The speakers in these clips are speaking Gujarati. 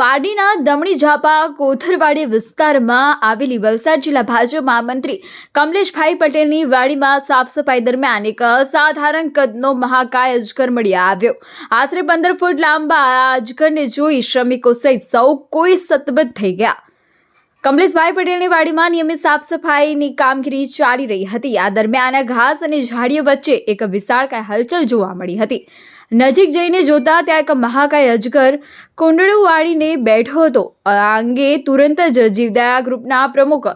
પારડીના દમણી ઝાપા કોથરવાડી વિસ્તારમાં આવેલી વલસાડ જિલ્લા ભાજપ મહામંત્રી કમલેશભાઈ પટેલની વાડીમાં સાફ સફાઈ દરમિયાન એક અસાધારણ કદનો મહાકાય અજગર મળી આવ્યો। આશરે 15 ફૂટ લાંબા આ અજગરને જોઈ શ્રમિકો સહિત સૌ કોઈ સતબત થઈ ગયા। કમલેશભાઈ પટેલની વાડીમાં નિયમિત સાફ સફાઈની કામગીરી ચાલી રહી હતી। આ દરમિયાન ઘાસ અને ઝાડીઓ વચ્ચે એક વિશાળકાય હલચલ જોવા મળી હતી। નજીક જઈને જોતા ત્યાં એક મહાકાય અજગર કુંડળું વાળીને બેઠો હતો। આ અંગે તુરંત જ જીવદયા ગ્રુપના પ્રમુખ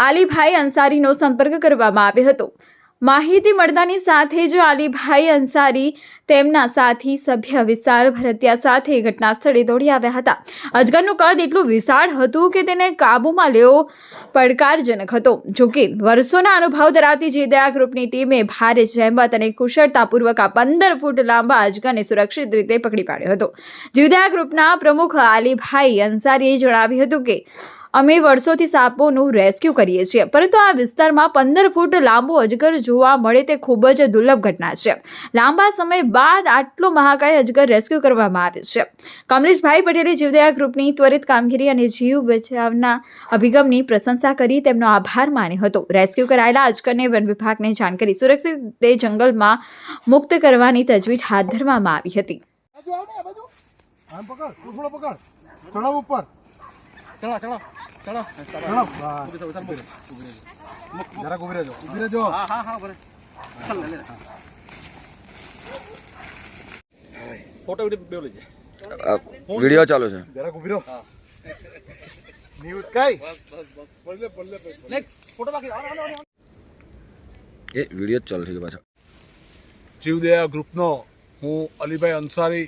આલીભાઈ અંસારીનો સંપર્ક કરવામાં આવ્યો હતો। માહિતી મળતાની સાથે જ આલીભાઈ અંસારી તેમના સાથી સભ્ય વિશાલ ભરતિયા સાથે ઘટના સ્થળે દોડી આવ્યા હતા। અજગરનું કદ એટલું વિશાળ હતું કે તેને કાબૂમાં લેવો પડકારજનક હતો। જોકે વર્ષોના અનુભવ ધરાવતી જીવદયા ગ્રુપની ટીમે ભારે જહેમત અને કુશળતાપૂર્વક આ 15 ફૂટ લાંબા અજગરને સુરક્ષિત રીતે પકડી પાડ્યો હતો। જીવદયા ગ્રુપના પ્રમુખ આલીભાઈ અંસારીએ જણાવ્યું હતું કે અમે વર્ષોથી સાપોનું રેસ્ક્યુ કરીએ છીએ, પરંતુ આ વિસ્તારમાં 15 ફૂટ લાંબો અજગર જોવા મળે તે ખૂબ જ દુર્લભ ઘટના છે। લાંબા સમય બાદ આટલો મહાકાય અજગર રેસ્ક્યુ કરવામાં આવ્યો છે। કમલેશભાઈ પટેલે જીવદયા ગ્રુપની ત્વરિત કામગીરી અને જીવ બચાવના અભિગમની પ્રશંસા કરી તેમનો આભાર માન્યો હતો। રેસ્ક્યુ કરાયેલા અજગરને વન વિભાગને જાણ કરી સુરક્ષિત રીતે જંગલમાં મુક્ત કરવાની તજવીજ હાથ ધરવામાં આવી હતી। चलो चलो चलो चलो जरा उभी रहो हां हां हां बरे चल ले फोटो वीडियो ले वीडियो चालू है जरा उभी रहो न्यूज़ काय बोल ले फोटो बाकी ये वीडियो चालू है पाछा जीवदया ग्रुपनो હું અલીભાઈ અંસારી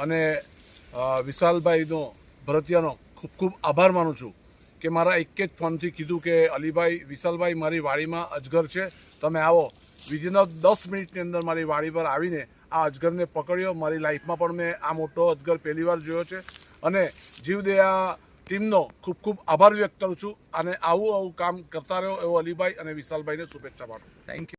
અને વિશાલભાઈનો ભરતિયાનો ખૂબ ખૂબ આભાર માનું છું કે મારા એક જ ફોનથી કીધું કે અલીભાઈ વિશાલભાઈ મારી વાડીમાં અજગર છે, તમે આવો। વિધિન 10 મિનિટની અંદર મારી વાડી પર આવીને આ અજગરને પકડ્યો। મારી લાઈફમાં પણ મેં આ મોટો અજગર પહેલીવાર જોયો છે અને જીવદયા ટીમનો ખૂબ ખૂબ આભાર વ્યક્ત કરું છું અને આવું કામ કરતા રહ્યો એવો અલીભાઈ અને વિશાલભાઈને શુભેચ્છા પાઠવું। Thank you.